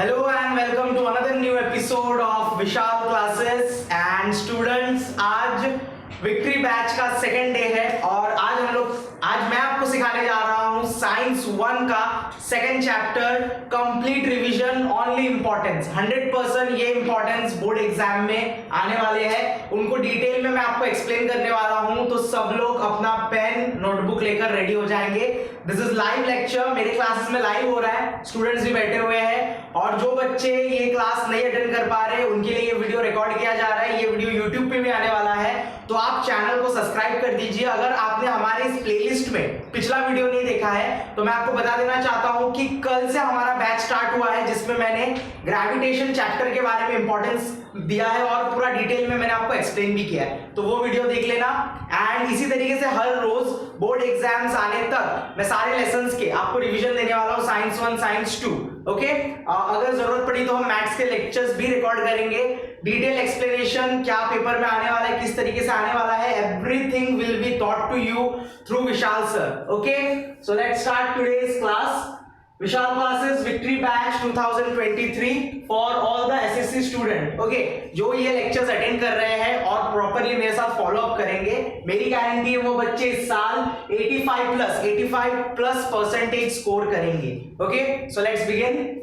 Hello and welcome to another new episode of Vishal classes and students. आज victory batch का second day है और आज मैं आपको सिखाने जा रहा हूँ साइंस 1 का second chapter complete revision only importance. 100% ये इंपॉर्टेंस बोर्ड एग्जाम में आने वाले हैं, उनको डिटेल में मैं आपको एक्सप्लेन करने वाला हूँ। तो सब लोग अपना पेन नोटबुक लेकर रेडी हो जाएंगे। दिस इज लाइव लेक्चर, मेरे क्लासेस में लाइव हो रहा है, स्टूडेंट्स भी बैठे हुए हैं और जो बच्चे ये क्लास नहीं अटेंड कर पा रहे उनके लिए ये वीडियो रिकॉर्ड किया जा रहा है। ये वीडियो यूट्यूब पे भी आने वाला है, तो आप चैनल को सब्सक्राइब कर दीजिए। अगर आपने हमारे इस प्लेलिस्ट में पिछला वीडियो नहीं देखा है तो मैं आपको बता देना चाहता हूं कि कल से हमारा बैच स्टार्ट हुआ है जिसमें मैंने ग्रेविटेशन चैप्टर के बारे में इंपॉर्टेंस दिया है और पूरा डिटेल में मैंने आपको एक्सप्लेन भी किया है, तो वो वीडियो देख लेना। एंड इसी तरीके से हर रोज बोर्ड एग्जाम्स आने तक मैं सारे लेसन्स के आपको रिवीजन देने वाला हूँ, साइंस 1 साइंस 2। ओके, अगर जरूरत पड़ी तो हम मैथ्स के लेक्चर्स भी रिकॉर्ड करेंगे। डिटेल एक्सप्लेनेशन क्या पेपर में आने वाला है, किस तरीके से आने वाला है, everything will be taught to you through Vishal sir. Okay, so let's start today's class. Vishal classes victory batch 2023 for all the SSC student. Okay, जो ये लेक्चर्स अटेंड कर रहे हैं और प्रॉपर्ली मेरे साथ फॉलो अप करेंगे, मेरी गारंटी है वो बच्चे इस साल 85 प्लस परसेंटेज स्कोर करेंगे। Okay, so let's begin.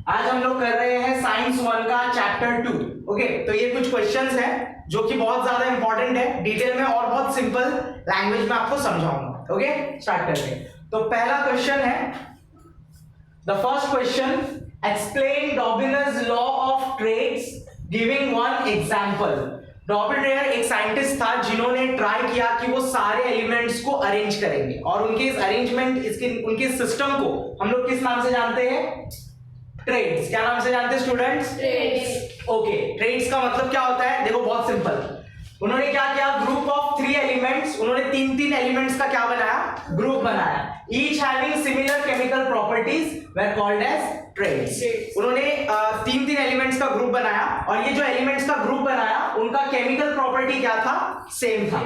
आज हम लोग कर रहे हैं साइंस 1 का चैप्टर 2। ओके, तो ये कुछ क्वेश्चंस हैं जो कि बहुत ज्यादा इंपॉर्टेंट है, डिटेल में और बहुत सिंपल लैंग्वेज में आपको समझाऊंगा। ओके, स्टार्ट करते हैं। तो पहला क्वेश्चन है, the first question, explain Dobin's law of traits giving one example। डॉबिनियर एक साइंटिस्ट था जिन्होंने ट्राई किया कि वो सारे एलिमेंट्स को अरेंज करेंगे और उनके इस अरेंजमेंट उनके सिस्टम को हम लोग किस नाम से जानते हैं? ट्रेट्स। क्या नाम से जानते हैं स्टूडेंट्स? ट्रेट्स। ओके, ट्रेट्स का मतलब क्या होता है? देखो बहुत सिंपल, उन्होंने क्या किया, ग्रुप ऑफ 3 एलिमेंट्स, उन्होंने तीन एलिमेंट्स का क्या बनाया? ग्रुप बनाया। Each having similar chemical properties were called as traits। उन्होंने तीन एलिमेंट्स का ग्रुप बनाया और ये जो एलिमेंट्स का ग्रुप बनाया उनका केमिकल प्रॉपर्टी क्या था? सेम था।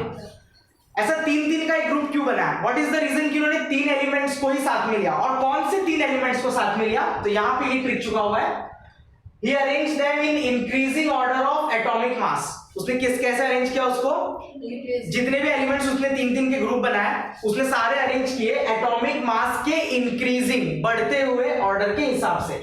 ऐसा तीन का एक ग्रुप क्यों बनाया? व्हाट इज द रीजन कि उन्होंने 3 एलिमेंट्स को ही साथ में लिया? और कौन से 3 एलिमेंट्स को साथ में लिया? तो यहां पे ये ट्रिक चुका हुआ है। He arranged them in increasing order of atomic mass। उसने कैसे अरेंज किया उसको? जितने भी एलिमेंट्स उसने तीन के ग्रुप बनाया उसने सारे अरेंज किए एटॉमिक मास के इंक्रीजिंग, बढ़ते हुए ऑर्डर के हिसाब से।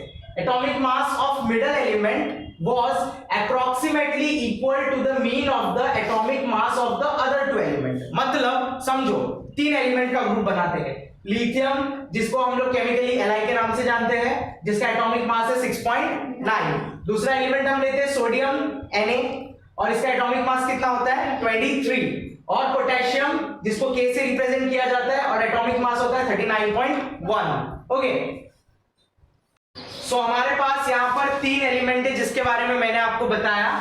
Atomic mass of middle element was approximately equal to the mean of the atomic mass of the other 2 element। मतलब समझो 3 एलिमेंट का ग्रुप बनाते हैं। लिथियम, जिसको हम लोग केमिकली Li के नाम से जानते हैं, जिसका एटॉमिक मास है 6.9। दूसरा एलिमेंट हम लेते हैं सोडियम Na और इसका एटॉमिक मास कितना होता है? 23। और पोटेशियम, जिसको K से रिप्रेजेंट किया जाता है और एटॉमिक मास होता है 39.1। ओके, सो हमारे पास यहाँ पर 3 एलिमेंट है जिसके बारे में मैंने आपको बताया।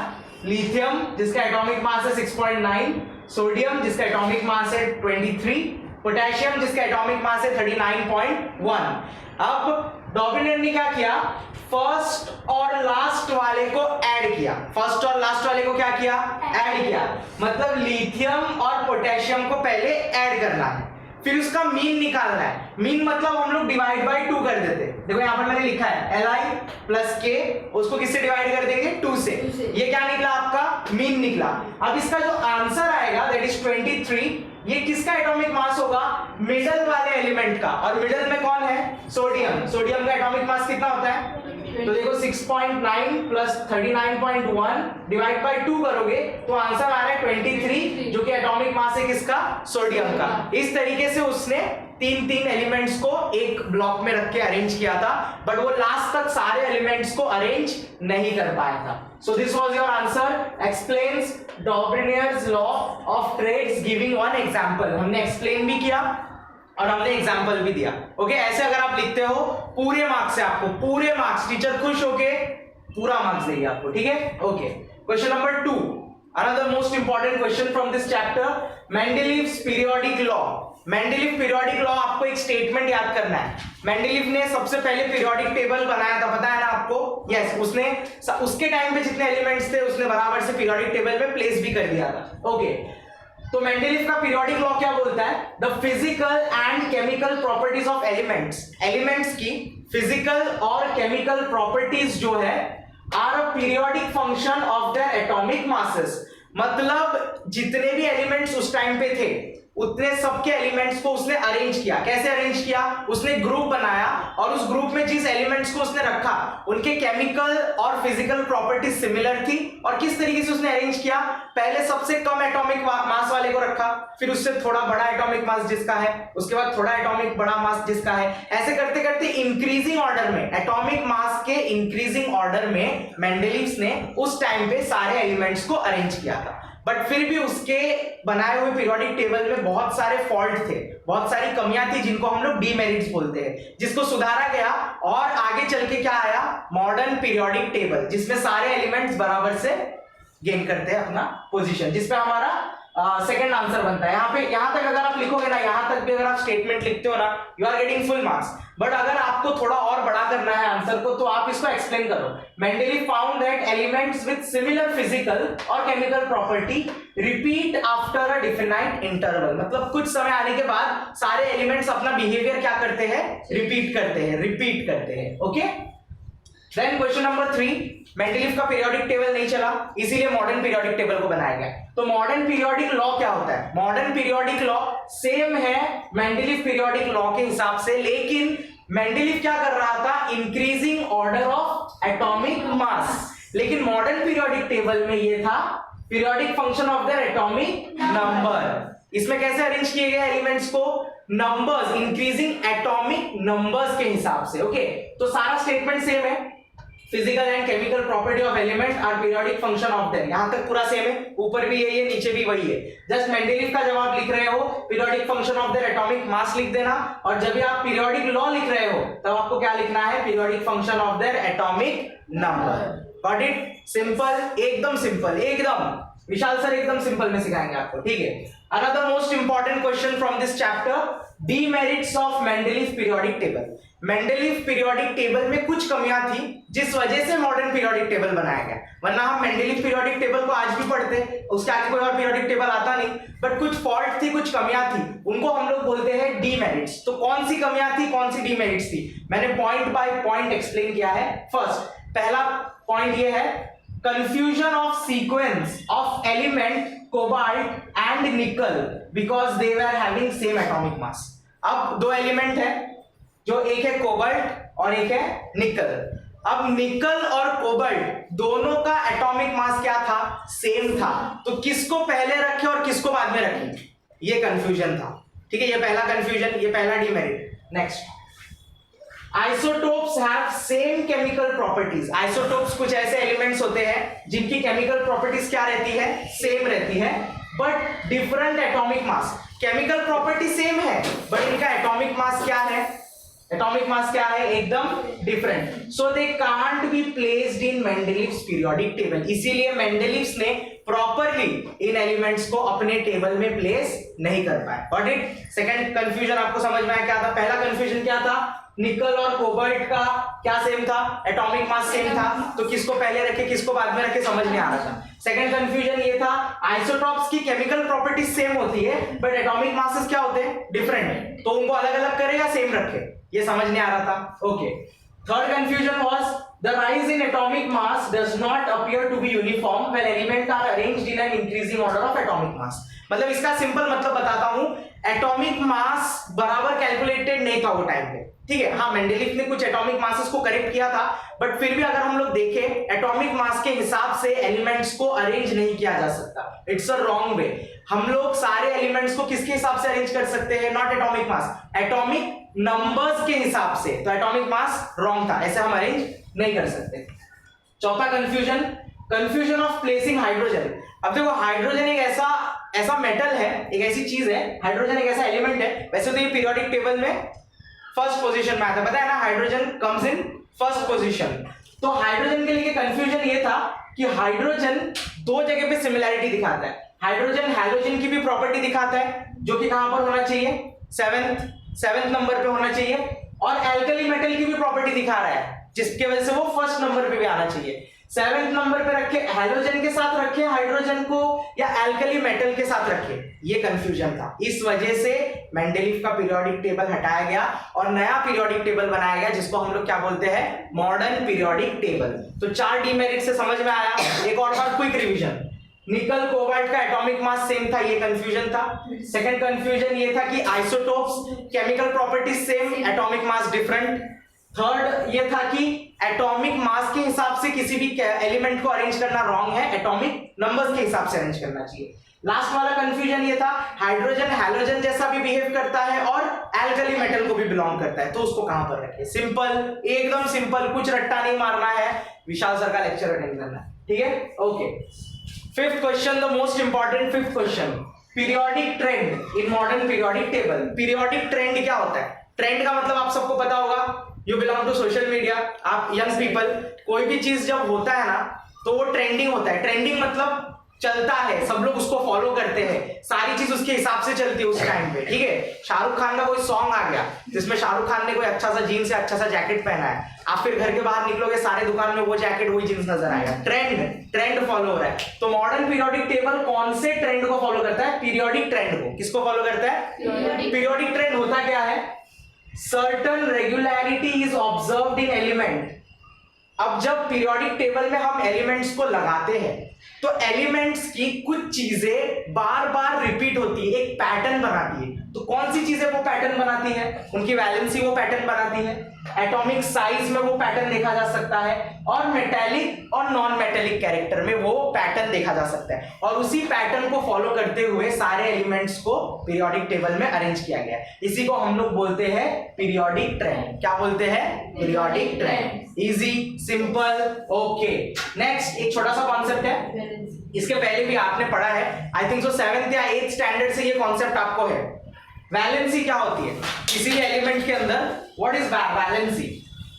लिथियम जिसका एटॉमिक मास है 6.9, सोडियम जिसका एटॉमिक मास है 23, पोटेशियम जिसका एटॉमिक मास है 39.1। अब डॉबिनियर ने क्या किया? फर्स्ट और लास्ट वाले को ऐड किया। फर्स्ट और लास्ट वाले को क्या किया? ऐड किया। मतलब लिथियम और पोटेशियम को पहले ऐड करना है, फिर उसका मीन निकालना है। मीन मतलब हम लोग डिवाइड बाय 2 कर देते हैं। देखो यहाँ पर मैंने लिखा है Li प्लस K, उसको किससे डिवाइड कर देंगे? 2 से। ये क्या निकला? आपका मीन निकला। अब इसका जो आंसर आएगा दैट इज 23, ये किसका एटॉमिक मास होगा? मिडल वाले एलिमेंट का। और मिडल में कौन है? सोडियम। सोडियम का एटॉमिक मास कितना होता है? तो देखो 6.9 प्लस 39.1 डिवाइड बाय 2 करोगे तो आंसर आ रहा है 23, जो कि एटॉमिक मास है किसका? सोडियम का। इस तरीके से उसने तीन एलिमेंट्स को एक ब्लॉक में रख के अरेंज किया था, बट वो लास्ट तक सारे एलिमेंट्स को अरेंज नहीं कर पाया था। So this was your answer, explains Dobereiner's law of triads giving one example. हमने एक्सप्लेन भी किया और हमने एग्जांपल भी दिया। ओके, ऐसे अगर आप लिखते हो पूरे मार्क्स से, आपको पूरे मार्क्स, टीचर खुश होके पूरा मार्क्स देगी आपको। ठीक है? Okay, question number 2, another most important question from this chapter, Mendeleev's periodic law. Mendeleev periodic law, आपको एक स्टेटमेंट याद करना है। मेंडेलीव ने सबसे पहले पीरियोडिक टेबल बनाया था, पता है ना आपको? यस, उसने उसके टाइम पे जितने एलिमेंट्स थे उसने बराबर से पीरियोडिक टेबल में प्लेस भी कर दिया था। ओके, तो मेंडलीव का पीरियोडिक लॉ क्या बोलता है? The physical and chemical properties of elements की फिजिकल और केमिकल प्रॉपर्टीज जो है are a periodic function of their atomic masses. मतलब जितने भी एलिमेंट्स उस टाइम पे थे उतने सबके एलिमेंट्स को उसने अरेंज किया। कैसे अरेंज किया? उसने ग्रुप बनाया और उस ग्रुप में जिस एलिमेंट्स को उसने रखा उनके केमिकल और फिजिकल प्रॉपर्टीज सिमिलर थी। और किस तरीके से उसने अरेंज किया? पहले सबसे कम एटॉमिक मास वाले को रखा, फिर उससे थोड़ा बड़ा एटॉमिक मास जिसका है, उसके बाद थोड़ा एटॉमिक बड़ा मास जिसका है। ऐसे करते करते इंक्रीजिंग ऑर्डर में, एटॉमिक मास के इंक्रीजिंग ऑर्डर में मेंडलीव ने उस टाइम पे सारे एलिमेंट्स को अरेंज किया था। बट फिर भी उसके बनाए हुए पीरियोडिक टेबल में बहुत सारे फॉल्ट थे, बहुत सारी कमियां थी जिनको हम लोग डीमेरिट्स बोलते हैं, जिसको सुधारा गया और आगे चल के क्या आया? मॉडर्न पीरियोडिक टेबल, जिसमें सारे एलिमेंट्स बराबर से गेन करते हैं अपना पोजीशन, जिसपे हमारा सेकंड आंसर बनता है। यहां तक अगर आप लिखोगे ना, यहां तक भी अगर आप स्टेटमेंट लिखते हो ना, you are getting full marks. But अगर आपको थोड़ा और बड़ा करना है आंसर को, तो आप इसको एक्सप्लेन करो। Mendeleev found that elements with similar physical और chemical property repeat after a definite interval. मतलब कुछ समय आने के बाद सारे एलिमेंट्स अपना बिहेवियर क्या करते हैं? रिपीट करते हैं। Okay, then question number 3, Mendeleev का पीरियोडिक टेबल नहीं चला, इसीलिए मॉडर्न पीरियोडिक टेबल को बनाया गया। तो मॉडर्न पीरियोडिक लॉ क्या होता है? मॉडर्न पीरियोडिक लॉ सेम है मेंडलीव पीरियोडिक लॉ के हिसाब से, लेकिन मेंडलीव क्या कर रहा था? इंक्रीजिंग ऑर्डर ऑफ एटॉमिक मास। लेकिन मॉडर्न पीरियोडिक टेबल में ये था periodic function of their atomic number. इसमें कैसे अरेंज किए गए एलिमेंट्स को? नंबर्स, इंक्रीजिंग एटॉमिक नंबर्स के हिसाब से। ओके, तो सारा स्टेटमेंट सेम है। Physical and chemical property of element are periodic function of them. यहां तक पूरा सेम है, ऊपर भी यही है, नीचे भी वही है। जस्ट मेंडलीव का जवाब लिख रहे हो, periodic function of their atomic mass लिख देना। और जब भी आप पीरियोडिक लॉ लिख रहे हो तब आपको क्या लिखना है? Periodic function of their atomic number. Got it? Simple, एकदम सिंपल, एकदम। विशाल सर एकदम सिंपल में सिखाएंगे आपको, ठीक है। Another most important question from this chapter, demerits of Mendeleev periodic table. Mendeleev periodic table में कुछ कमियां थी जिस वजह से मॉडर्न पीरियोडिक टेबल बनाया गया, वरना हम मेंडलीव पीरियोडिक टेबल को आज भी पढ़ते, उसके आगे कोई और पीरियोडिक टेबल आता नहीं। बट कुछ फॉल्ट थी, कुछ कमियां थी, उनको हम लोग बोलते हैं डीमेरिट्स। तो कौन सी कमियां थी, कौन सी डीमेरिट्स थी, मैंने पॉइंट बाय पॉइंट एक्सप्लेन किया है। फर्स्ट, पहला पॉइंट ये है, confusion of sequence of element cobalt and nickel because they were having same atomic mass। अब दो एलिमेंट है, जो एक है कोबाल्ट और एक है निकल। अब निकल और कोबाल्ट दोनों का एटॉमिक मास क्या था? सेम था। तो किसको पहले रखे और किसको बाद में रखे, ये कंफ्यूजन था, ठीक है। ये पहला कंफ्यूजन, ये पहला demerit. Next, isotopes have same chemical properties. Isotopes कुछ ऐसे एलिमेंट्स होते हैं जिनकी केमिकल प्रॉपर्टीज क्या रहती है? सेम रहती है, but different atomic mass. Chemical property same है बट इनका एटॉमिक मास क्या है? एटॉमिक मास क्या है? एकदम different. So they can't be placed in Mendeleev's periodic table. इसीलिए मेंडलीव्स ने प्रॉपरली इन एलिमेंट्स को अपने टेबल में प्लेस नहीं कर पाए। Got it? सेकंड कंफ्यूजन आपको समझ में आया क्या था? पहला कंफ्यूजन क्या था? निकल और कोबाल्ट का क्या सेम था? एटॉमिक मास सेम था, तो किसको पहले रखे किसको बाद में रखे समझ नहीं आ रहा था। सेकंड कंफ्यूजन ये था, आइसोटॉप्स की केमिकल प्रॉपर्टीज सेम होती है बट एटॉमिक मासेस क्या होते हैं? डिफरेंट, तो उनको अलग अलग करे या सेम रखे, ये समझ नहीं आ रहा था। Okay, third confusion was the rise in atomic mass does not appear to be uniform when element are arranged in an increasing order of atomic mass. मतलब इसका सिंपल मतलब बताता हूं, एटॉमिक मास बराबर कैलकुलेटेड नहीं था वो टाइम पे, ठीक है। हाँ, मेंडलीव ने कुछ एटॉमिक मासेस को करेक्ट किया था, बट फिर भी अगर हम लोग देखें एटॉमिक मास के हिसाब से एलिमेंट्स को अरेंज नहीं किया जा सकता। It's a wrong way. हम लोग सारे एलिमेंट्स को किसके हिसाब से अरेंज कर सकते हैं? Not atomic mass, atomic numbers के हिसाब से। तो एटॉमिक मास रॉन्ग था, ऐसे हम अरेंज नहीं कर सकते। चौथा confusion, confusion of placing hydrogen. अब देखो, हाइड्रोजन एक ऐसा मेटल है, एक ऐसी चीज है, हाइड्रोजन एक ऐसा एलिमेंट है। वैसे तो ये पीरियोडिक टेबल में फर्स्ट पोजीशन में आता है, पता है ना, hydrogen comes in first position. तो हाइड्रोजन के लिए कंफ्यूजन ये था कि हाइड्रोजन दो जगह पे सिमिलैरिटी दिखाता है। हाइड्रोजन हैलोजन की भी प्रॉपर्टी दिखाता है, जो कि कहां पर होना चाहिए? सेवेंथ नंबर पे होना चाहिए। और एल्कली मेटल की भी प्रॉपर्टी दिखा रहा है, जिसके वजह से वो फर्स्ट नंबर पे भी आना चाहिए। 7वें नंबर पे रखे हैलोजन के साथ रखे हाइड्रोजन को या एल्कली मेटल के साथ रखे, ये कंफ्यूजन था। इस वजह से मेंडलीफ का पीरियोडिक टेबल हटाया गया और नया पीरियोडिक टेबल बनाया गया जिसको हम लोग क्या बोलते हैं, मॉडर्न पीरियोडिक टेबल। तो 4 डीमेरिट से समझ में आया। एक और बात, क्विक रिवीजन, निकल कोबाल्ट का एटॉमिक मास सेम था, ये कंफ्यूजन था। सेकंड कंफ्यूजन ये था कि isotopes chemical properties same, atomic mass different. Third ये था कि एटॉमिक मास के हिसाब से किसी भी एलिमेंट को अरेंज करना रॉन्ग है, एटॉमिक नंबर्स के हिसाब से अरेंज करना चाहिए। लास्ट वाला कंफ्यूजन ये था, हाइड्रोजन हैलोजन जैसा भी बिहेव करता है और एल्कली मेटल को भी बिलोंग करता है, तो उसको कहां पर रखें। सिंपल, एकदम सिंपल, कुछ रट्टा नहीं मारना है, विशाल सर का लेक्चर अटेंड करना है, ठीक है। Okay, fifth question, the most important fifth question, periodic trend in modern periodic table. Periodic trend क्या होता है? ट्रेंड का मतलब आप सबको पता होगा, you belong to social media, आप यंग पीपल, कोई भी चीज जब होता है ना तो वो ट्रेंडिंग होता है। ट्रेंडिंग मतलब चलता है, सब लोग उसको फॉलो करते हैं, सारी चीज उसके हिसाब से चलती है उस टाइम पे, ठीक है। शाहरुख खान का कोई सॉन्ग आ गया जिसमें शाहरुख खान ने कोई अच्छा सा जीन्स या अच्छा सा जैकेट पहना है, आप फिर घर के बाहर निकलोगे सारे दुकान में वो जैकेट वही जीन्स नजर आएगा। ट्रेंड फॉलो हो रहा है। तो मॉडर्न पीरियोडिक टेबल कौन से ट्रेंड को फॉलो करता है? पीरियोडिक ट्रेंड को। किसको फॉलो करता है? पीरियोडिक ट्रेंड होता क्या है? Certain regularity is observed in element. अब जब पीरियोडिक टेबल में हम एलिमेंट्स को लगाते हैं तो एलिमेंट्स की कुछ चीजें बार बार रिपीट होती है, एक पैटर्न बनाती है। तो कौन सी चीजें वो पैटर्न बनाती है? उनकी वैलेंसी वो पैटर्न बनाती है, एटॉमिक साइज में वो पैटर्न देखा जा सकता है, और मेटेलिक और नॉन मेटेलिक कैरेक्टर में वो पैटर्न देखा जा सकता है। और उसी पैटर्न को फॉलो करते हुए सारे एलिमेंट्स को पीरियोडिक टेबल में अरेंज किया गया है। इसी को हम लोग बोलते हैं पीरियोडिक ट्रेंड। क्या बोलते हैं? Periodic trend. Easy, simple, okay. Next एक छोटा सा कॉन्सेप्ट है, इसके पहले भी आपने पढ़ा है, आई थिंक सो 7th या 8th स्टैंडर्ड से ये कॉन्सेप्ट आपको है। वैलेंसी क्या होती है किसी भी एलिमेंट के अंदर? What is valency?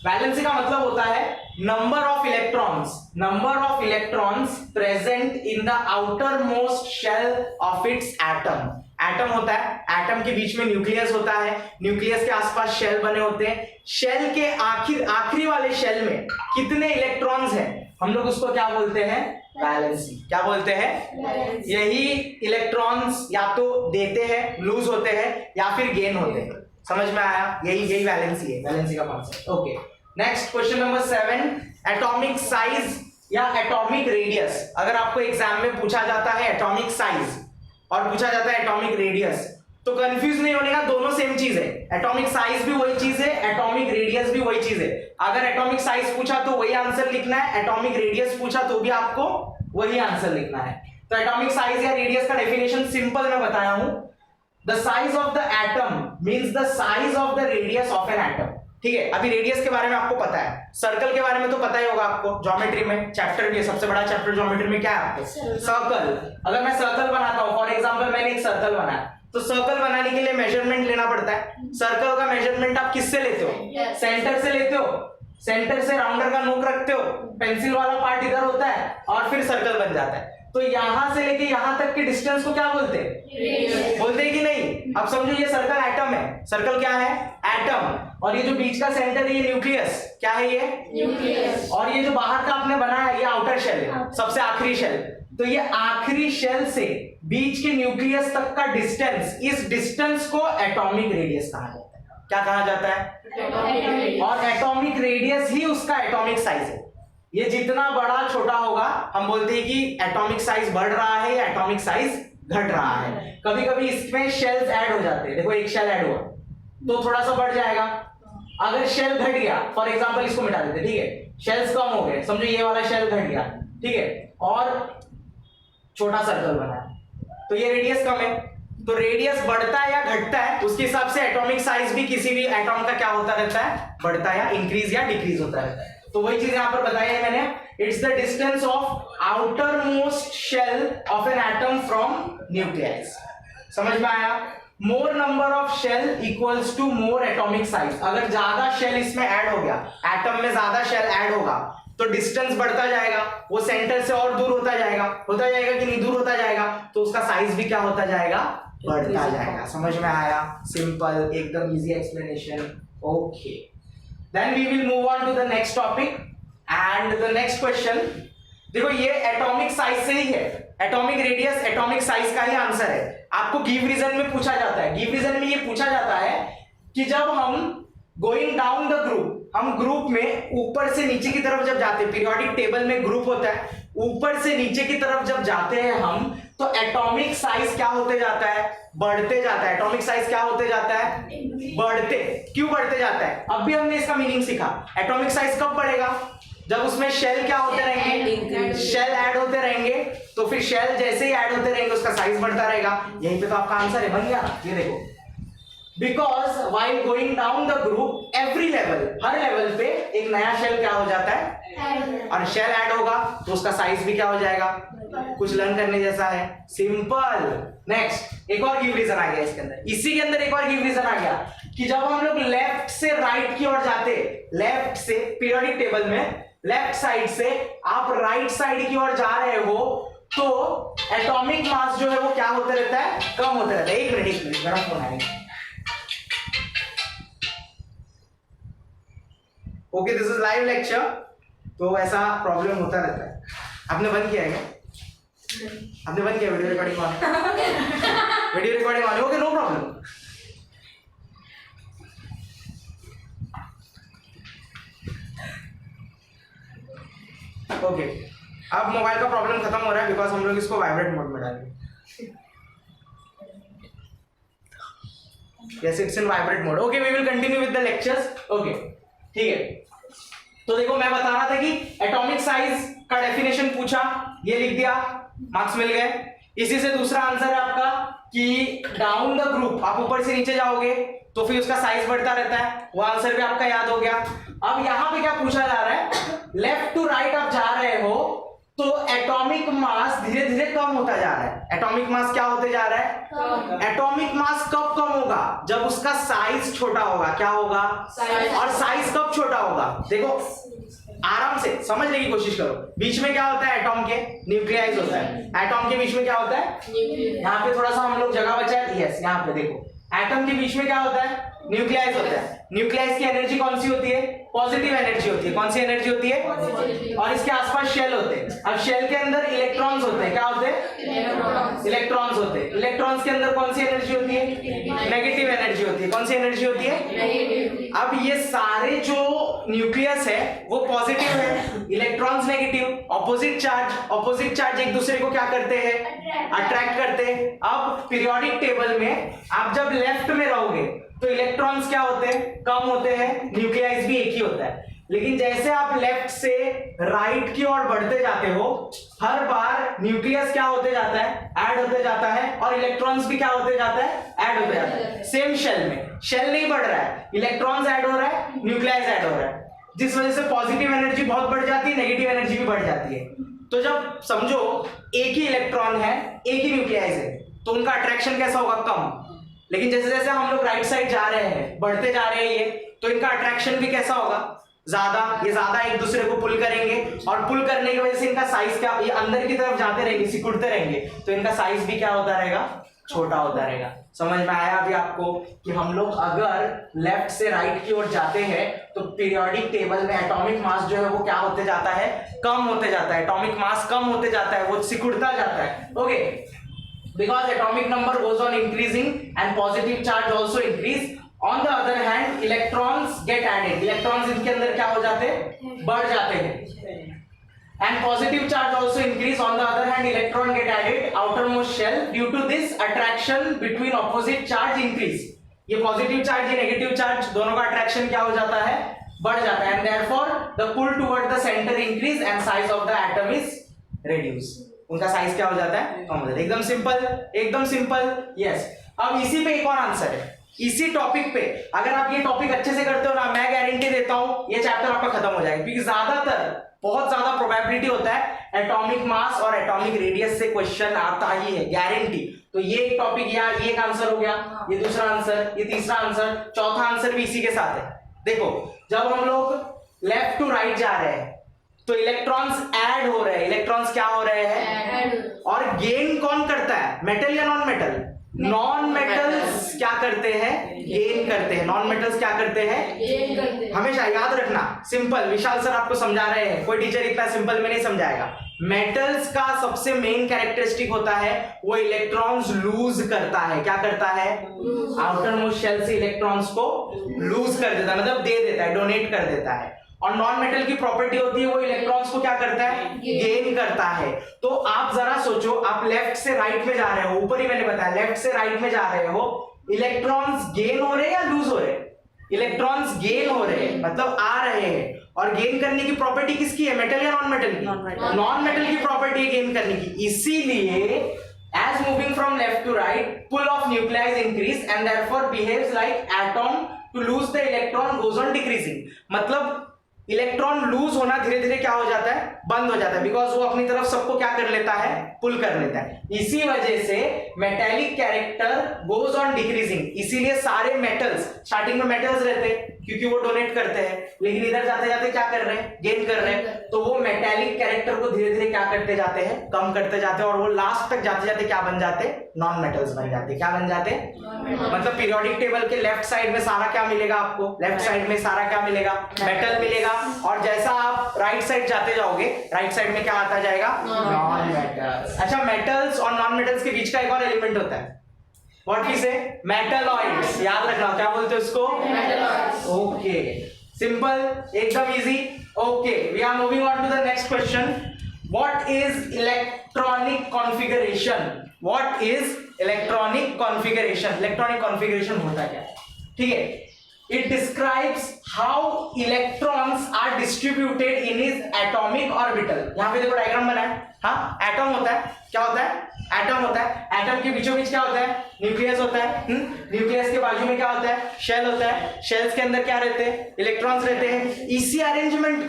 वैलेंसी का मतलब होता है number of electrons present in the outermost shell of its atom. Atom होता है, एटम के बीच में न्यूक्लियस होता है, न्यूक्लियस के आसपास शेल बने होते हैं, शेल के आखिरी वाले शेल में कितने इलेक्ट्रॉन्स हैं, हम लोग उसको क्या बोलते हैं? वैलेंसी। क्या बोलते हैं? यही इलेक्ट्रॉन्स या तो देते हैं, लूज होते हैं, या फिर गेन होते हैं। समझ में आया? यही वैलेंसी है, वैलेंसी का concept. Okay, next question number 7, atomic size या एटॉमिक रेडियस। अगर आपको एग्जाम में पूछा जाता है एटॉमिक साइज और पूछा जाता है एटॉमिक रेडियस, तो कंफ्यूज नहीं होने का, दोनों सेम चीज है। एटॉमिक साइज भी वही चीज है, एटॉमिक रेडियस भी वही चीज है। अगर एटॉमिक साइज पूछा तो वही आंसर लिखना है, एटॉमिक रेडियस पूछा तो भी आपको वही आंसर लिखना है। तो एटॉमिक साइज या रेडियस का डेफिनेशन सिंपल मैं बताया हूं, the size of the atom means the size of the radius of an atom. ठीक है, अभी रेडियस के बारे में आपको पता है, सर्कल के बारे में तो पता ही होगा आपको, ज्योमेट्री में चैप्टर भी है, सबसे बड़ा चैप्टर ज्योमेट्री में क्या है आपको? सर्कल। अगर मैं सर्कल बनाता हूं, फॉर एग्जांपल मैंने एक सर्कल बनाया, तो सर्कल बनाने के लिए मेजरमेंट लेना पड़ता है। सर्कल का मेजरमेंट आप किससे लेते हो? सेंटर से लेते हो, सेंटर से राउंडर का नोक रखते हो, पेंसिल वाला पार्ट इधर होता है और फिर सर्कल बन जाता है। तो यहां से लेके यहां तक के डिस्टेंस को क्या बोलते हैं? बोलते हैं कि नहीं? अब समझो ये सर्कल एटम है, सर्कल क्या है? एटम। और ये जो बीच का सेंटर है ये न्यूक्लियस, क्या है ये? न्यूक्लियस। और ये जो बाहर का आपने बनाया ये आउटर शेल है, सबसे आखिरी शेल। तो ये आखिरी शेल से बीच के न्यूक्लियस तक का डिस्टेंस, इस डिस्टेंस को एटॉमिक रेडियस कहा जाता है। क्या कहा जाता है? और एटॉमिक रेडियस ही उसका एटॉमिक साइज है। ये जितना बड़ा छोटा होगा हम बोलते हैं कि एटॉमिक साइज बढ़ रहा है या एटॉमिक साइज घट रहा है। कभी कभी इसमें शेल्स ऐड हो जाते हैं, देखो एक शेल ऐड हुआ तो थोड़ा सा बढ़ जाएगा। अगर शेल घट गया, फॉर एग्जांपल इसको मिटा देते, ठीक है, शेल्स कम हो गए, समझो ये वाला शेल घट गया, ठीक है, और छोटा सर्कल बना तो ये रेडियस कम है। तो रेडियस बढ़ता है या घटता है उसके हिसाब से एटॉमिक साइज भी किसी भी एटॉम का क्या होता रहता है? बढ़ता है, या इंक्रीज या डिक्रीज होता रहता है। तो वही चीज यहां पर बताई है मैंने, it's the distance of outermost shell of an atom from nucleus. समझ में आया? More number of shell equals to more atomic size. अगर ज्यादा शेल इसमें ऐड हो गया, एटम में ज्यादा शेल ऐड होगा तो डिस्टेंस बढ़ता जाएगा, वो सेंटर से और दूर होता जाएगा कि नहीं? दूर होता जाएगा, तो उसका साइज भी क्या होता जाएगा? बढ़ता जाएगा। समझ में आया? सिंपल, एकदम easy explanation. Okay, then we will move on to the next topic, and the next question, देखो ये एटॉमिक साइज से ही है, एटॉमिक रेडियस एटॉमिक साइज का ही आंसर है। आपको गिव रीजन में पूछा जाता है, गिव रीजन में ये पूछा जाता है कि जब हम गोइंग डाउन द ग्रुप, हम ग्रुप में ऊपर से नीचे की तरफ जब जाते हैं, पीरियोडिक टेबल में ग्रुप होता है, ऊपर से नीचे की तरफ जब जाते हैं हम, तो एटॉमिक साइज क्या होते जाता है, बढ़ते जाता है। एटॉमिक साइज क्या होते जाता है, बढ़ते। क्यों बढ़ते जाता है, अब भी हमने इसका मीनिंग सीखा। एटॉमिक साइज कब बढ़ेगा, जब उसमें शेल क्या होते रहेंगे, शेल ऐड होते रहेंगे, तो फिर शेल जैसे ही ऐड होते रहेंगे उसका साइज बढ़ता रहेगा। यहीं पे तो आपका आंसर है, बन गया। ये देखो, because while going down the group every level, her level पे एक नया शेल क्या हो जाता है, और शेल ऐड होगा तो उसका साइज भी क्या हो जाएगा। कुछ लर्न करने जैसा है, सिंपल। नेक्स्ट एक और गिव रीजन आ गया इसके अंदर, इसी के अंदर एक और गिव रीजन आ गया कि जब हम लोग लेफ्ट से राइट की ओर जाते, लेफ्ट से पीरियोडिक टेबल में लेफ्ट साइड से आप राइट साइड की ओर जा रहे हो, तो एटॉमिक मास जो है वो क्या होते रहता है, कम होते रहता है। एक मिनट मेरा फोन आएगा। Okay, this is live lecture, तो ऐसा प्रॉब्लम होता रहता है। आपने बंद किया है क्या? आपने बंद किया video recording on? Video recording on, okay, no problem. Okay, अब मोबाइल का प्रॉब्लम खत्म हो रहा है बिकॉज हम लोग इसको वाइब्रेट मोड में डालेंगे। Yes, it's in vibrate mode. Okay, we will continue with the lectures. Okay, ठीक है। तो देखो मैं बता रहा था कि एटॉमिक साइज का डेफिनेशन पूछा, ये लिख दिया, मार्क्स मिल गए। इसी से दूसरा आंसर है आपका कि डाउन द ग्रुप, आप ऊपर से नीचे जाओगे तो फिर उसका साइज बढ़ता रहता है, वो आंसर भी आपका याद हो गया। अब यहां पे क्या पूछा जा रहा है, लेफ्ट टू राइट आप जा रहे हो तो एटॉमिक मास धीरे धीरे कम होता जा रहा है। एटॉमिक मास क्या होते जा रहा है, एटॉमिक मास कब कम होगा, जब उसका साइज छोटा होगा। क्या होगा, और साइज कब छोटा होगा, देखो आराम से समझने की कोशिश करो। बीच में क्या होता है, एटॉम के न्यूक्लियाइज होता है। एटॉम के बीच में क्या होता है, यहाँ पे थोड़ा सा हम लोग जगह बचाए, यस यहाँ पे देखो, एटम के बीच में क्या होता है, न्यूक्लियाइज होता है। न्यूक्लियाइज की एनर्जी कौन सी होती है, पॉजिटिव एनर्जी होती है। कौन सी एनर्जी होती है, और इसके आसपास शेल होते हैं। अब शेल के अंदर इलेक्ट्रॉन्स होते हैं, क्या होते हैं, इलेक्ट्रॉन्स होते हैं। इलेक्ट्रॉन्स के अंदर कौन सी एनर्जी होती है, नेगेटिव एनर्जी होती है। कौन सी एनर्जी होती है, अब ये सारे जो न्यूक्लियस है वो पॉजिटिव है, इलेक्ट्रॉन्स नेगेटिव, ऑपोजिट चार्ज एक दूसरे को क्या करते हैं, अट्रैक्ट करते हैं। अब पीरियोडिक टेबल में आप जब लेफ्ट में रहोगे तो इलेक्ट्रॉन्स क्या होते हैं, कम होते हैं, न्यूक्लियाइज भी एक ही होता है। लेकिन जैसे आप लेफ्ट से राइट की ओर बढ़ते जाते हो, हर बार न्यूक्लियस क्या होते जाता है, ऐड होते जाता है, और इलेक्ट्रॉन्स भी क्या होते जाता है, ऐड होते जाता है। सेम शेल में, शेल नहीं बढ़ रहा है, इलेक्ट्रॉन्स ऐड हो रहा है, न्यूक्लियस ऐड हो रहा है, जिस वजह से पॉजिटिव एनर्जी बहुत बढ़ जाती है, नेगेटिव एनर्जी भी बढ़ जाती है। तो जब समझो एक ही इलेक्ट्रॉन है, एक ही न्यूक्लियस है, तो उनका अट्रैक्शन कैसा होगा, कम। लेकिन जैसे जैसे हम लोग राइट साइड जा रहे हैं, बढ़ते जा रहे हैं ये, तो इनका अट्रैक्शन भी कैसा होगा, ज्यादा। ये ज्यादा एक दूसरे को पुल करेंगे, और पुल करने की वजह से इनका साइज क्या, ये अंदर की तरफ जाते रहेंगे, सिकुड़ते रहेंगे, तो इनका साइज भी क्या होता रहेगा, छोटा होता रहेगा। समझ में आया अभी आपको कि हम लोग अगर लेफ्ट से राइट की ओर जाते हैं तो पीरियोडिक टेबल में एटॉमिक मास जो है वो क्या होते जाता है, कम होते जाता है। एटॉमिक मास कम होते जाता है, वो सिकुड़ता जाता है। Okay, because atomic number goes on increasing and positive charge also increase. On the other hand, electrons get added. Electrons इनके अंदर क्या हो जाते हैं, बढ़ जाते हैं, and positive charge also increase. On the other hand, electron get added outermost shell. Due to this, attraction between opposite charge increase. ये positive charge ये negative charge दोनों का attraction क्या हो जाता है, बढ़ जाता है, and therefore the pull toward the center increase and size of the atom is reduced. उनका साइज क्या हो जाता है, कम हो जाता है। एकदम सिंपल, एकदम सिंपल। यस, अब इसी पे एक और आंसर है, इसी टॉपिक पे अगर आप ये टॉपिक अच्छे से करते हो ना, मैं गारंटी देता हूं ये चैप्टर आपका खत्म हो जाएगा, क्योंकि ज्यादातर बहुत ज्यादा प्रोबेबिलिटी होता है एटॉमिक मास और एटॉमिक रेडियस से क्वेश्चन आता ही है, गारंटी। तो ये एक टॉपिक, या ये एक आंसर हो गया, ये दूसरा आंसर, ये तीसरा आंसर, चौथा आंसर भी इसी के साथ है। देखो जब हम लोग लेफ्ट टू राइट जा रहे हैं तो इलेक्ट्रॉन्स ऐड हो रहे हैं, इलेक्ट्रॉन्स क्या हो रहे हैं, और गेन कौन करता है, मेटल या नॉन मेटल, नॉन मेटल्स क्या करते हैं? गेन करते हैं। नॉन मेटल्स क्या करते हैं? हमेशा याद रखना, सिंपल। विशाल सर आपको समझा रहे हैं, कोई टीचर इतना सिंपल में नहीं समझाएगा। मेटल्स का सबसे मेन कैरेक्टरिस्टिक होता है वो इलेक्ट्रॉन्स लूज करता है। क्या करता है? आउटर मोस्ट शेल से इलेक्ट्रॉन्स को लूज कर देता है, मतलब दे देता है, डोनेट कर देता है। और नॉन मेटल की प्रॉपर्टी होती है वो इलेक्ट्रॉन्स को क्या करता है? गेन करता है। तो आप जरा सोचो, आप लेफ्ट से राइट में जा रहे हो, ऊपर ही मैंने बताया लेफ्ट से राइट में जा रहे हो, इलेक्ट्रॉन्स गेन हो रहे हैं या लूज हो रहे हैं? इलेक्ट्रॉन्स गेन हो रहे हैं, मतलब आ रहे हैं। और गेन करने की प्रॉपर्टी किसकी है? मेटल या नॉन मेटल की? नॉन मेटल की प्रॉपर्टी है गेन करने की। इसीलिए as moving from left to right, pull of nuclei is increase and therefore behaves like atom to lose the electron goes on decreasing। मतलब इलेक्ट्रॉन लूज होना धीरे धीरे क्या हो जाता है? बंद हो जाता है, बिकॉज वो अपनी तरफ सबको क्या कर लेता है? पुल कर लेता है। इसी वजह से metallic character goes on decreasing. इसीलिए सारे मेटल्स, स्टार्टिंग में मेटल्स रहते हैं क्योंकि वो डोनेट करते हैं, लेकिन इधर जाते जाते क्या कर रहे हैं? गेन कर रहे हैं। तो वो मेटेलिक कैरेक्टर को धीरे धीरे क्या करते जाते हैं? कम करते जाते हैं, और वो लास्ट तक जाते जाते क्या बन जाते? नॉन मेटल्स बन जाते। क्या बन जाते? मतलब पीरियोडिक टेबल के लेफ्ट साइड में सारा क्या मिलेगा आपको? लेफ्ट साइड में सारा क्या मिलेगा? मेटल मिलेगा। और जैसा आप राइट साइड जाते जाओगे, राइट साइड में क्या आता जाएगा? Non metals. अच्छा, मेटल्स और नॉन मेटल्स के बीच का एक और एलिमेंट होता है, व्हाट वी से? मेटलॉइड्स। याद रखना, क्या बोलते हैं उसको? मेटलॉइड्स। ओके, सिंपल, एकदम easy. Okay, we are moving on to the next question. What is electronic configuration? What is electronic configuration? Electronic configuration होता क्या है? ठीक है, it describes how electrons are distributed in its atomic orbital। यहां पे देखो diagram बना है। हाँ, एटम होता है, क्या होता है? एटम होता है। एटम के बीचों बीच क्या होता है? न्यूक्लियस होता है। न्यूक्लियस के बाजू में क्या होता है? शेल होता है। शेल्स के अंदर क्या रहते हैं? इलेक्ट्रॉन्स रहते हैं। इसी अरेंजमेंट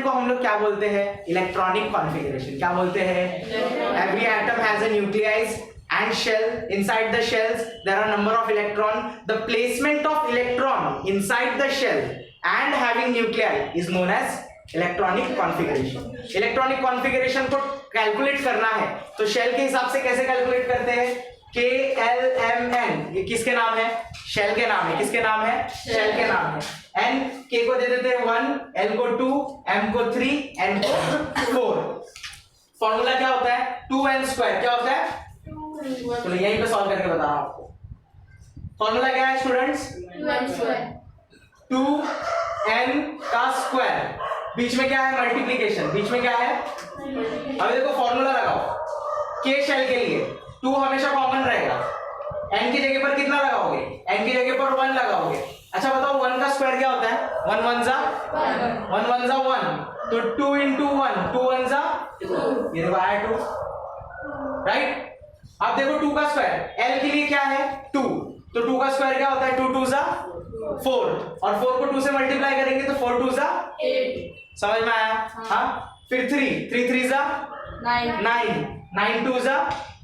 को हम लोग क्या बोलते हैं? Electronic configuration. क्या बोलते हैं? Every atom has a nucleus and shell. Inside the shells there are number of electron. The placement of electron inside the shell and having nuclei is known as electronic configuration। electronic configuration को calculate करना है तो shell के हिसाब से कैसे calculate करते हैं? KLMN, ये किसके नाम है? शेल के नाम है। किसके नाम है? शेल के नाम है। N, K को दे देते हैं 1, L को 2, M को 3, N को 4। फॉर्मूला क्या होता है? 2n²। क्या होता है? तो यहीं पे सॉल्व करके बता रहा हूं आपको। फॉर्मूला क्या है स्टूडेंट्स? 2n का स्क्वायर। बीच में क्या है? मल्टीप्लीकेशन। बीच में क्या है? अब देखो फॉर्मूला लगाओ। k शेल के लिए 2 हमेशा कॉमन रहेगा। n की जगह पर कितना लगाओगे? n की जगह पर 1 लगाओगे। अच्छा बताओ 1 का स्क्वायर क्या होता है? 1 1 जा 1, तो 2 into 1, 2 1 जा 2, ये देखो आया 2, राइट। अब देखो 2 का स्क्वायर, L के लिए क्या है? 2, तो 2 का स्क्वायर क्या होता है? 2 2 जा 4, और 4 को 2 से मल्टीप्लाई करेंगे तो 4 2 जा 8। समझ में आया? हाँ। फिर 3 3 जा 9, 9 2 जा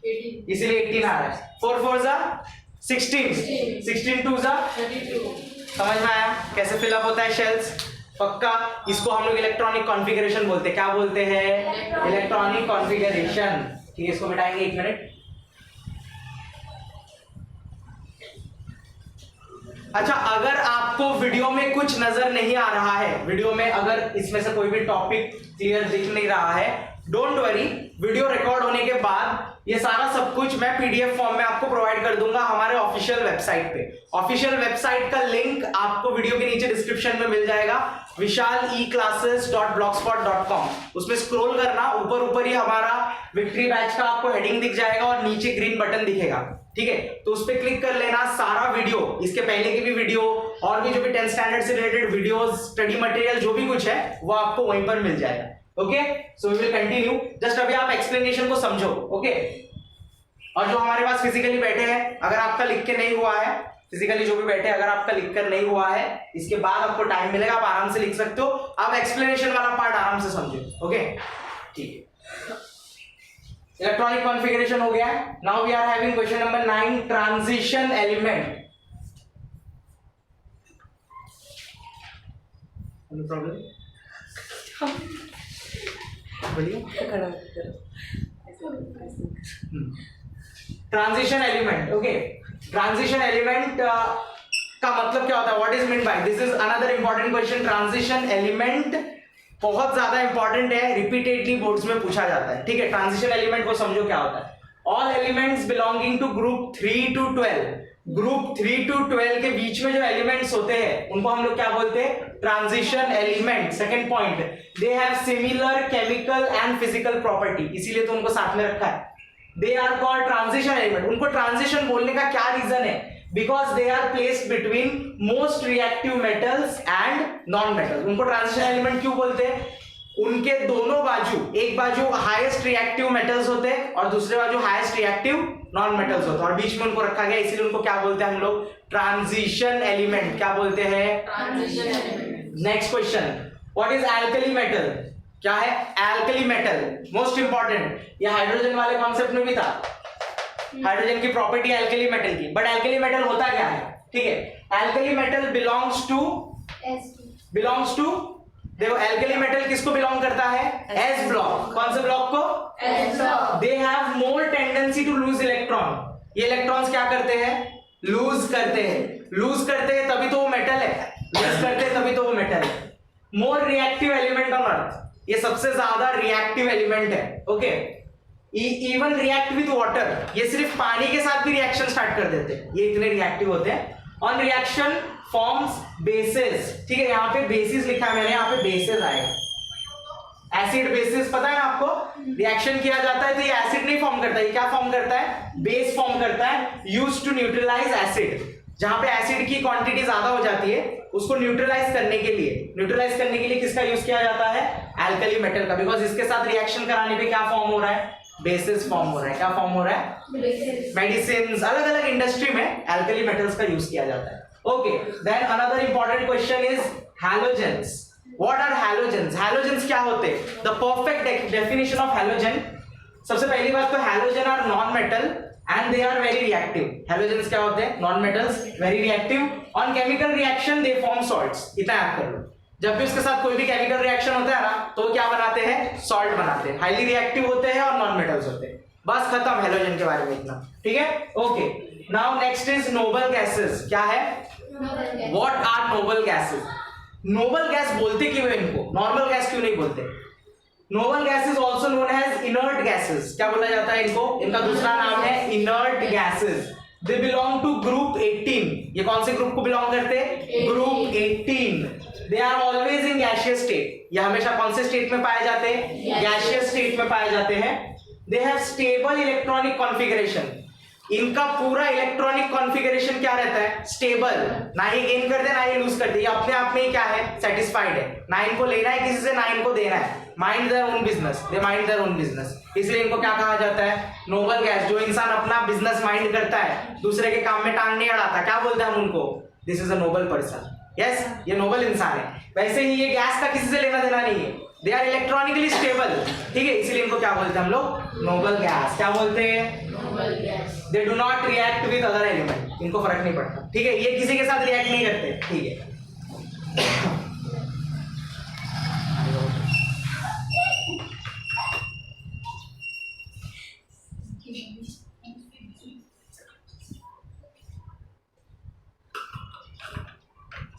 18, इसीलिए 18 आ रहा है। 4 4 जा 16, 16 2 जा 32। समझ में आया कैसे फिलअप होता है शेल्स? पक्का। इसको हम लोग इलेक्ट्रॉनिक कॉन्फ़िगरेशन बोलते हैं। क्या बोलते हैं? Electronic configuration. ठीक है, इसको मिटाएंगे 1 मिनट। अच्छा, अगर आपको वीडियो में कुछ नजर नहीं आ रहा है, वीडियो में अगर इसमें से कोई भी टॉपिक क्लियर दिख नहीं रहा है, डोंट वरी, वीडियो रिकॉर्ड होने के बाद ये सारा सब कुछ मैं पीडीएफ फॉर्म में आपको प्रोवाइड कर दूंगा हमारे ऑफिशियल वेबसाइट पे। ऑफिशियल वेबसाइट का लिंक आपको वीडियो के नीचे डिस्क्रिप्शन में मिल जाएगा, vishaleclasses.blogspot.com। उसमें स्क्रॉल करना, ऊपर ही हमारा विक्ट्री बैच का आपको हेडिंग दिख जाएगा और नीचे ग्रीन बटन दिखेगा। ठीक है, तो उस पर क्लिक कर लेना। सारा वीडियो, इसके पहले की भी वीडियो और भी जो भी 10th स्टैंडर्ड से रिलेटेड वीडियोस, स्टडी मटेरियल जो भी कुछ है वो आपको वहीं पर मिल जाएगा। Okay, so we will continue. Just अभी आप एक्सप्लेनेशन को समझो। ओके, और जो हमारे पास फिजिकली बैठे हैं, अगर आपका लिख के नहीं हुआ है, फिजिकली जो भी बैठे अगर आपका लिख कर नहीं हुआ है, इसके बाद आपको टाइम मिलेगा, आप आराम से लिख सकते हो। आप एक्सप्लेनेशन वाला पार्ट आराम से समझो। ओके, ठीक है। इलेक्ट्रॉनिक कॉन्फ़िगरेशन हो गया है। Now we are having question number 9, transition element. Problem बोलिए। Transition element, okay, transition element का मतलब क्या होता है, what is mean by, this is another important question. Transition element बहुत ज्यादा इंपॉर्टेंट है, रिपीटेडली बोर्ड्स में पूछा जाता है, ठीक है। ट्रांजिशन एलिमेंट को समझो क्या होता है। All elements belonging to group 3 to 12, group 3 to 12 के बीच में जो एलिमेंट्स होते हैं उनको हम लोग क्या बोलते हैं, transition element. Second point, they have similar chemical and physical property, इसीलिए तो उनको साथ में रखा है। They are called transition element. उनको ट्रांजिशन बोलने का क्या रीजन है, because they are placed between most reactive metals and non metals. उनको ट्रांजिशन एलिमेंट क्यों बोलते हैं, उनके दोनों बाजू, एक बाजू हाईएस्ट रिएक्टिव मेटल्स होते हैं और दूसरे बाजू हाईएस्ट रिएक्टिव नॉन मेटल्स होते हैं, और बीच में उनको रखा गया, इसीलिए उनको क्या बोलते हैं हम लोग, ट्रांजिशन एलिमेंट। क्या बोलते हैं, transition element. Next question, what is alkali metal, क्या है एल्कली मेटल, मोस्ट इंपॉर्टेंट, ये हाइड्रोजन वाले कॉन्सेप्ट में भी था, हाइड्रोजन की प्रॉपर्टी एल्कली मेटल की, बट एल्कली मेटल होता क्या है, ठीक है। एल्कली मेटल बिलोंग्स टू देखो, एल्कली मेटल किसको बिलोंग करता है, एस ब्लॉक। कौन से ब्लॉक को, S block. They have more tendency to lose electron, ये इलेक्ट्रॉन्स क्या करते हैं, लूज करते हैं तभी तो वो मेटल है, लूज करते हैं तभी तो वो मेटल है। More reactive element on earth, ये सबसे ज्यादा रिएक्टिव एलिमेंट है, okay. Even react with water, ये सिर्फ पानी के साथ भी रिएक्शन स्टार्ट कर देते हैं, ये इतने रिएक्टिव होते हैं। ऑन रिएक्शन फॉर्म्स बेसिस, ठीक है, यहाँ पे बेसिस लिखा है मैंने, यहाँ पे बेसिस आएगा। एसिड बेसिस पता है आपको, रिएक्शन किया जाता है तो ये एसिड नहीं फॉर्म करता है, ये क्या फॉर्म करता है, बेस फॉर्म करता है, यूज्ड टू न्यूट्रलाइज एसिड। जहां पे एसिड की क्वांटिटी ज्यादा हो जाती है उसको न्यूट्रलाइज करने के लिए किसका यूज किया जाता है, एल्कली मेटल का, बिकॉज इसके साथ रिएक्शन कराने पे क्या फॉर्म हो रहा है, बेसिस फॉर्म हो रहा है। क्या फॉर्म हो रहा है, मेडिसिन, अलग अलग इंडस्ट्री में एल्कली मेटल्स का यूज किया जाता है, okay. Then another important question is halogens. What are halogens, halogens क्या होते हैं, the perfect definition of halogen. सबसे पहली बात तो halogen are non metal and they are very reactive. Halogens क्या होते हैं, non metals, very reactive. On chemical reaction they form salts, इतना याद कर लो। जब भी उसके साथ कोई भी केमिकल रिएक्शन होता है ना, तो क्या बनाते हैं, सॉल्ट बनाते हैं, हाईली रिएक्टिव होते हैं और नॉन मेटल्स होते हैं। बस खत्म हैलोजन के बारे में इतना, ठीक है, okay. Now next is noble gases. क्या है, what are noble gases. Noble gas बोलते क्यों है इनको, नॉर्मल गैस क्यों नहीं बोलते। Noble gas is also known as inert gases. क्या बोला जाता है इनको, इनका दूसरा नाम है inert gases. They belong to group 18। ये कौन से ग्रुप को बिलोंग करते हैं, group 18। They are always in gaseous state, ये हमेशा कौन से स्टेट में पाए जाते हैं, गैसियस स्टेट में पाए जाते हैं। They have stable electronic configuration, इनका पूरा इलेक्ट्रॉनिक कॉन्फ़िगरेशन क्या रहता है, स्टेबल, ना ही गेन करते ना ही लूज करते, ये अपने आप में ही क्या है, सेटिस्फाइड है, ना इनको लेना है किसी से ना इनको देना है, mind their own business, they mind their own business. इसलिए इनको क्या कहा जाता है, नोबल गैस। जो इंसान अपना बिजनेस माइंड करता है, दूसरे के काम में टांग नहीं अड़ाता, क्या बोलते हैं हम उनको, this is a Nobel person, yes, ये नोबल इंसान है। वैसे ही ये गैस का किसी से लेना देना नहीं है, दे आर इलेक्ट्रॉनिकली स्टेबल, ठीक है, इसीलिए इनको क्या बोलते हैं हम लोग, नोबल गैस। क्या बोलते हैं, noble gas. They do not react with other element, इनको फर्क नहीं पड़ता, ठीक है, ये किसी के साथ रिएक्ट नहीं करते, ठीक है।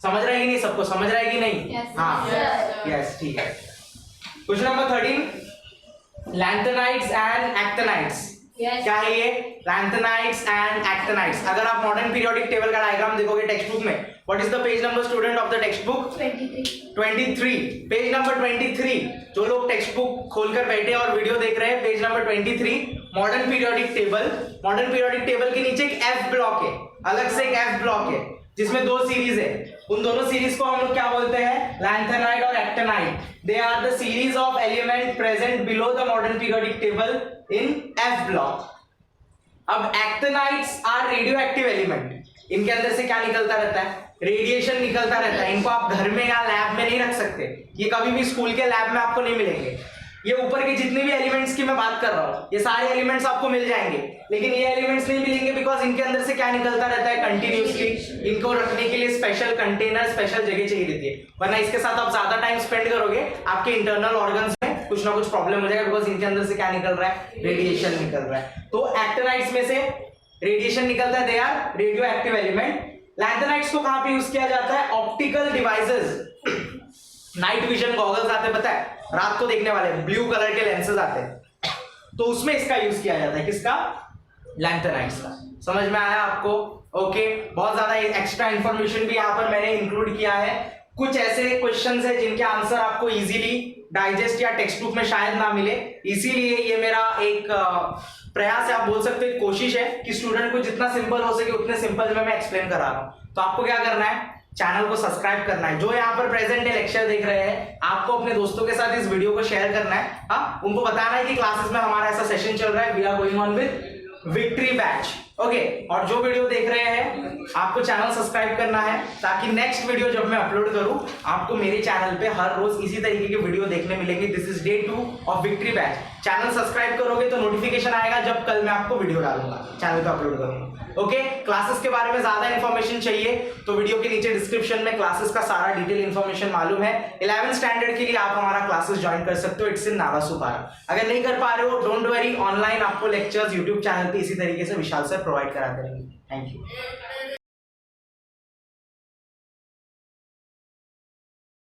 समझ रहा है कि नहीं, सबको समझ रहा है कि नहीं, yes, हाँ, यस, ठीक है। Question number 13, lanthanides and actinides. क्या है ये, लैंथेनाइट्स एंड एक्टिनाइट्स। अगर आप मॉडर्न पीरियोडिक टेबल का डायग्राम देखोगे टेक्स्ट बुक में, what is the page number student of the textbook, 23, page number 23। जो लोग टेक्स्ट बुक खोलकर बैठे और वीडियो देख रहे हैं, page number 23, modern periodic table. Modern periodic table के नीचे एक एफ ब्लॉक है, अलग से एक एफ ब्लॉक है जिसमें दो सीरीज है, उन दोनों सीरीज को हम लोग क्या बोलते हैं, लैंथेनाइट और actinide. They are the series of element present below the modern periodic table in F block. अब actinides are radioactive element, इनके अंदर से क्या निकलता रहता है, रेडिएशन निकलता रहता है। इनको आप घर में या लैब में नहीं रख सकते, ये कभी भी स्कूल के लैब में आपको नहीं मिलेंगे। ये ऊपर के जितने भी एलिमेंट्स की मैं बात कर रहा हूँ, ये सारे एलिमेंट्स आपको मिल जाएंगे, लेकिन ये एलिमेंट्स नहीं मिलेंगे बिकॉज इनके अंदर से क्या निकलता रहता है कंटिन्यूसली। इनको रखने के लिए स्पेशल कंटेनर, स्पेशल जगह चाहिए रहती है, वरना इसके साथ आप ज्यादा टाइम स्पेंड करोगे, आपके इंटरनल ऑर्गन्स में कुछ ना कुछ प्रॉब्लम हो जाएगा, बिकॉज इनके अंदर से क्या निकल रहा है, रेडिएशन निकल रहा है। तो एक्टिनाइट्स में से रेडिएशन निकलता है, they are radioactive element. Lanthanides को कहां पे यूज किया जाता है? Optical devices, night vision goggles आते हैं, पता है, रात को देखने वाले ब्लू कलर के लेंसेज आते हैं, तो उसमें इसका यूज किया जाता है। किसका? लैंथेनाइड्स का। समझ में आया आपको? ओके, बहुत ज्यादा एक्स्ट्रा इंफॉर्मेशन भी यहाँ पर मैंने इंक्लूड किया है। कुछ ऐसे क्वेश्चंस है जिनके आंसर आपको इजीली डाइजेस्ट या टेक्स्ट बुक में शायद ना मिले, इसीलिए ये मेरा एक प्रयास है, आप बोल सकते हो कोशिश है कि स्टूडेंट को जितना सिंपल हो सके उतने सिंपल में मैं एक्सप्लेन करा रहा हूं। तो आपको क्या करना है? चैनल को सब्सक्राइब करना है। जो यहाँ पर प्रेजेंट है लेक्चर देख रहे हैं, आपको अपने दोस्तों के साथ इस वीडियो को शेयर करना है। हाँ, उनको बताना है कि क्लासेस में हमारा ऐसा सेशन चल रहा है, we are going on with victory batch. Okay, और जो वीडियो देख रहे हैं आपको चैनल सब्सक्राइब करना है, ताकि नेक्स्ट वीडियो जब मैं अपलोड करूं आपको मेरे चैनल पे हर रोज इसी तरीके के वीडियो देखने मिलेंगे। This is day 2 of victory batch. Channel subscribe करोगे तो नोटिफिकेशन आएगा जब कल मैं आपको वीडियो डालूंगा, चैनल पे अपलोड करूंगा। ओके, क्लासेस के बारे में ज्यादा इंफॉर्मेशन चाहिए तो वीडियो के नीचे डिस्क्रिप्शन में क्लासेस का सारा डिटेल इंफॉर्मेशन मालूम है। 11th स्टैंडर्ड के लिए आप हमारा क्लासेस ज्वाइन कर सकते हो, इट्स इन नालासोपारा। अगर नहीं कर पा रहे हो, डोंट वरी, ऑनलाइन आपको लेक्चर्स यूट्यूब चैनल पे इसी तरीके से विशाल सर प्रोवाइड करा करेंगे। Thank you.